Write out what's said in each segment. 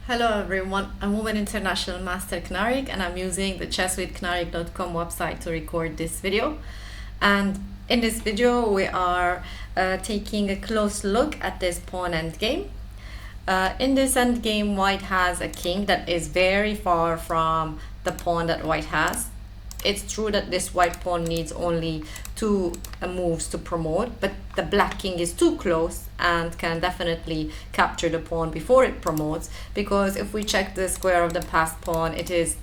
Hello everyone, I'm Women International Master Knarik and I'm using the chesswithknarik.com website to record this video. And in this video we are taking a close look at this pawn endgame. In this endgame, white has a king that is very far from the pawn that white has. It's true that this white pawn needs only two moves to promote, but the black king is too close and can definitely capture the pawn before it promotes, because if we check the square of the passed pawn, it is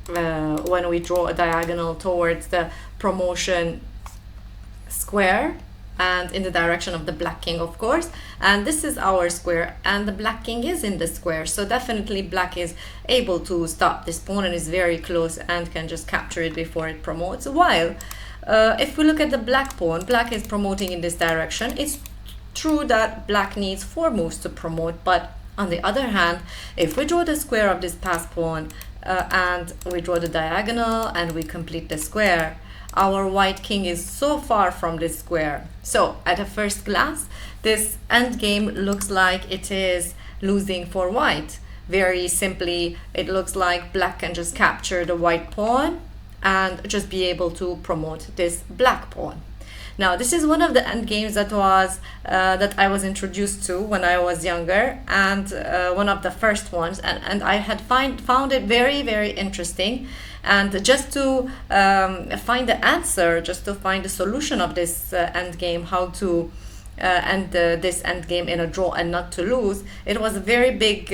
when we draw a diagonal towards the promotion square and in the direction of the black king, of course, and this is our square and the black king is in the square, so definitely black is able to stop this pawn and is very close and can just capture it before it promotes. While if we look at the black pawn, black is promoting in this direction. It's true that black needs 4 moves to promote, but on the other hand, if we draw the square of this passed pawn and we draw the diagonal and we complete the square, our white king is so far from this square. So at a first glance, this endgame looks like it is losing for white. Very simply, it looks like black can just capture the white pawn and just be able to promote this black pawn. Now, this is one of the endgames that I was introduced to when I was younger, and one of the first ones, and I had found it very, very interesting. And just to find the answer, just to find the solution of this endgame, how to end this endgame in a draw and not to lose, it was a very big,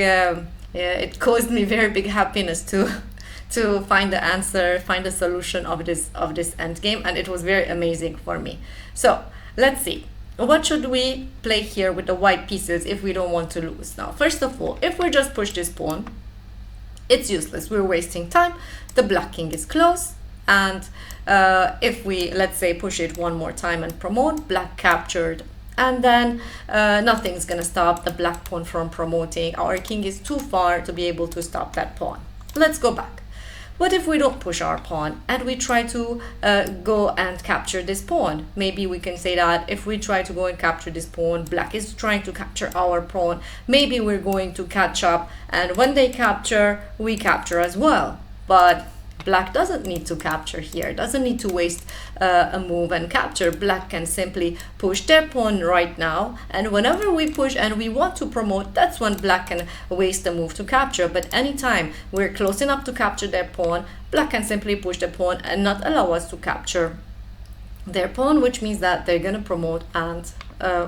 it caused me very big happiness to find the answer, find the solution of this endgame, and it was very amazing for me. So let's see, what should we play here with the white pieces if we don't want to lose? Now, first of all, if we just push this pawn, it's useless, we're wasting time. The black king is close, and if we, let's say, push it one more time and promote, black captured, and then nothing's gonna stop the black pawn from promoting. Our king is too far to be able to stop that pawn. Let's go back. What if we don't push our pawn and we try to go and capture this pawn? Maybe we can say that if we try to go and capture this pawn, black is trying to capture our pawn. Maybe we're going to catch up, and when they capture, we capture as well. But black doesn't need to capture here, doesn't need to waste a move and capture. Black can simply push their pawn right now, and whenever we push and we want to promote, that's when black can waste a move to capture. But anytime we're close enough to capture their pawn, black can simply push the pawn and not allow us to capture their pawn, which means that they're gonna promote and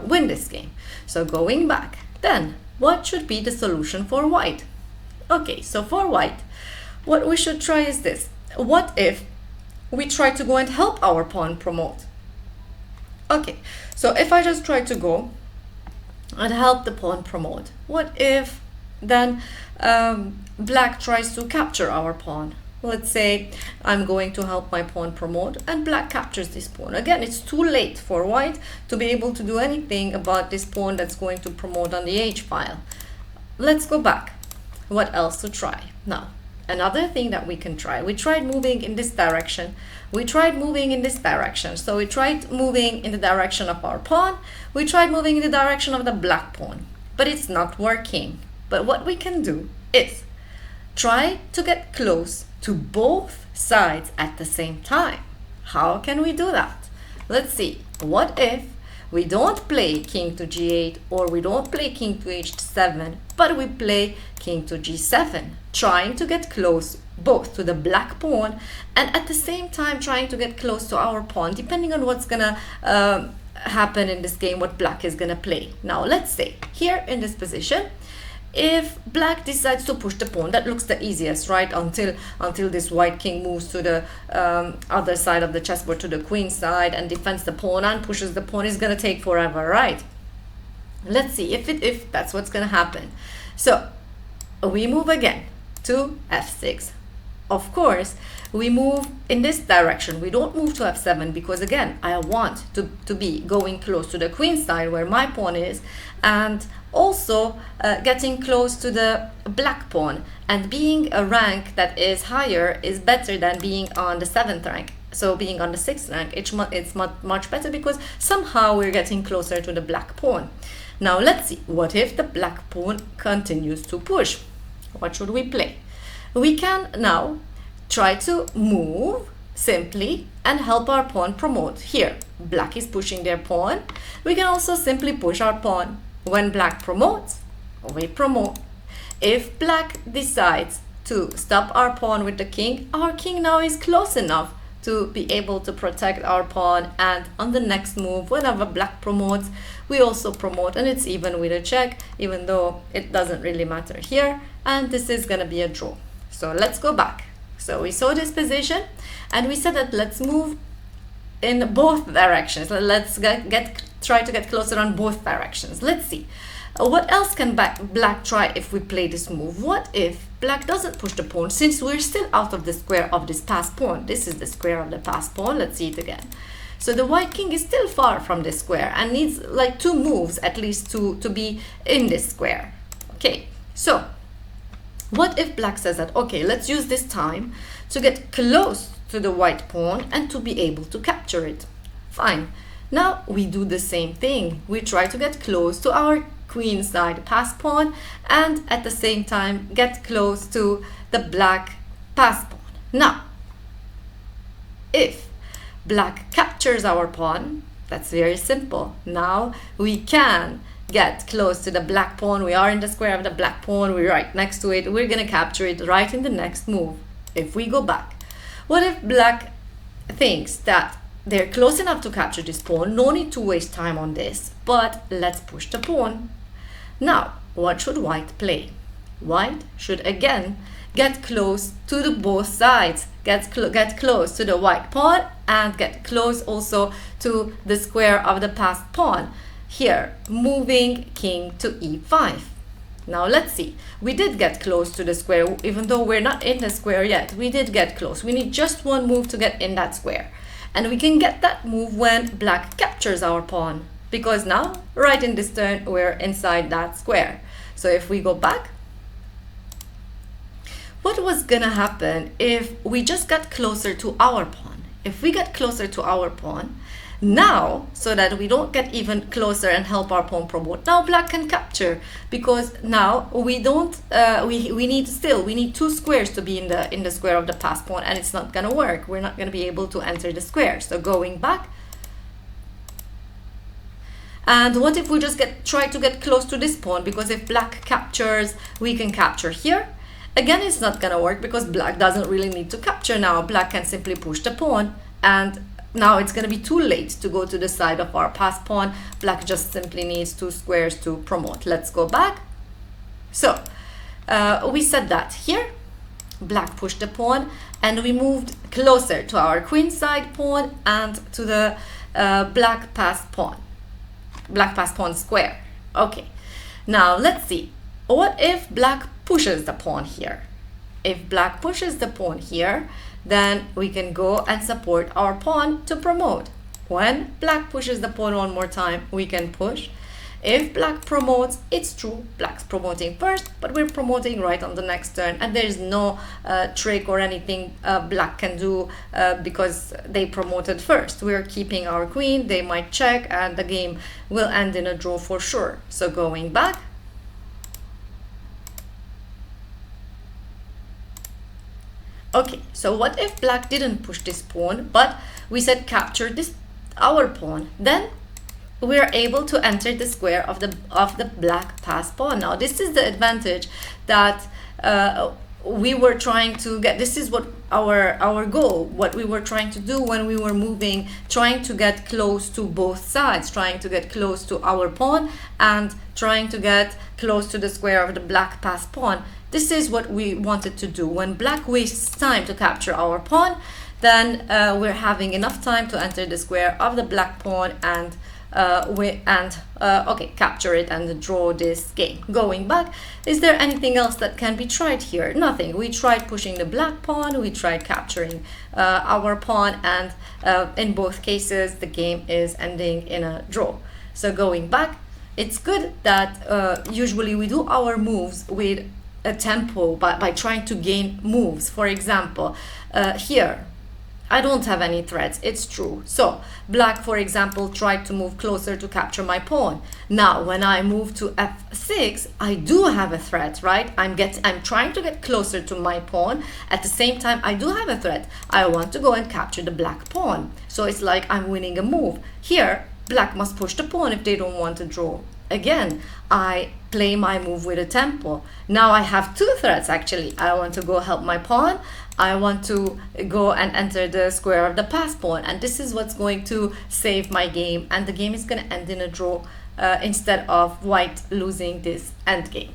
win this game. So going back, then what should be the solution for white? Okay, so for white, what we should try is this. What if we try to go and help our pawn promote? Okay, so if I just try to go and help the pawn promote, what if then black tries to capture our pawn? Let's say I'm going to help my pawn promote and black captures this pawn. Again, it's too late for white to be able to do anything about this pawn that's going to promote on the H file. Let's go back. What else to try? Now, another thing that we can try, we tried moving in this direction, we tried moving in this direction. So we tried moving in the direction of our pawn, we tried moving in the direction of the black pawn, but it's not working. But what we can do is try to get close to both sides at the same time. How can we do that? Let's see. What if we don't play king to g8 or we don't play king to h7, but we play king to g7, trying to get close both to the black pawn and at the same time trying to get close to our pawn, depending on what's gonna happen in this game, what black is gonna play. Now let's say here in this position, if black decides to push the pawn, that looks the easiest, right? Until this white king moves to the other side of the chessboard, to the queen side, and defends the pawn and pushes the pawn, is gonna take forever, right? Let's see if that's what's gonna happen. So we move again to f6. Of course, we move in this direction. We don't move to f7 because, again, I want to be going close to the queen side where my pawn is, and also getting close to the black pawn. And being a rank that is higher is better than being on the 7th rank. So being on the 6th rank, it's much better because somehow we're getting closer to the black pawn. Now let's see, what if the black pawn continues to push? What should we play? We can now try to move simply and help our pawn promote. Here, black is pushing their pawn. We can also simply push our pawn. When black promotes, we promote. If black decides to stop our pawn with the king, our king now is close enough to be able to protect our pawn, and on the next move, whenever black promotes, we also promote, and it's even with a check, even though it doesn't really matter here, and this is gonna be a draw. So let's go back. So we saw this position, and we said that let's move in both directions. Let's try to get closer on both directions. Let's see. What else can black try if we play this move? What if black doesn't push the pawn, since we're still out of the square of this passed pawn? This is the square of the passed pawn. Let's see it again. So the white king is still far from this square and needs like 2 moves at least to be in this square. Okay, so what if black says that, okay, let's use this time to get close to the white pawn and to be able to capture it? Fine. Now we do the same thing. We try to get close to our queen side passed pawn and at the same time get close to the black passed pawn. Now, if black captures our pawn, that's very simple. Now we can get close to the black pawn. We are in the square of the black pawn. We're right next to it. We're going to capture it right in the next move. If we go back, what if black thinks that they're close enough to capture this pawn? No need to waste time on this, but let's push the pawn. Now, what should white play? White should again get close to the both sides. Get close to the white pawn and get close also to the square of the passed pawn. Here, moving king to e5. Now let's see. We did get close to the square, even though we're not in the square yet. We did get close. We need just 1 move to get in that square. And we can get that move when black captures our pawn, because now, right in this turn, we're inside that square. So if we go back, what was gonna happen if we just got closer to our pawn? If we get closer to our pawn, now, so that we don't get even closer and help our pawn promote, now black can capture, because now we don't we need 2 squares to be in the square of the passed pawn, and it's not gonna work. We're not gonna be able to enter the square. So going back, and what if we just try to get close to this pawn? Because if black captures, we can capture here. Again, it's not gonna work because black doesn't really need to capture now. Black can simply push the pawn, and now it's going to be too late to go to the side of our passed pawn. Black just simply needs 2 squares to promote. Let's go back. So we said that here black pushed the pawn and we moved closer to our queen side pawn and to the black passed pawn square. Okay, now let's see. What if black pushes the pawn here? If black pushes the pawn here, then we can go and support our pawn to promote. When black pushes the pawn one more time, we can push. If black promotes, it's true, black's promoting first, but we're promoting right on the next turn, and there's no trick or anything black can do because they promoted first. We're keeping our queen, they might check, and the game will end in a draw for sure. So going back, okay, so what if black didn't push this pawn, but we said capture this our pawn? Then we are able to enter the square of the black passed pawn. Now this is the advantage that we were trying to get. This is what our goal, what we were trying to do when we were moving, trying to get close to both sides, trying to get close to our pawn and trying to get close to the square of the black passed pawn. This is what we wanted to do. When black wastes time to capture our pawn, then we're having enough time to enter the square of the black pawn and capture it and draw this game. Going back, is there anything else that can be tried here? Nothing. We tried pushing the black pawn, we tried capturing our pawn, and in both cases the game is ending in a draw. So going back, it's good that usually we do our moves with a tempo by trying to gain moves. For example, here I don't have any threats, it's true. So black, for example, tried to move closer to capture my pawn. Now when I move to f6, I do have a threat, right? I'm trying to get closer to my pawn. At the same time, I do have a threat. I want to go and capture the black pawn. So it's like I'm winning a move. Here, black must push the pawn if they don't want to draw. Again, I play my move with a tempo. Now I have two threats actually. I want to go help my pawn. I want to go and enter the square of the pass pawn. And this is what's going to save my game. And the game is going to end in a draw instead of white losing this end game.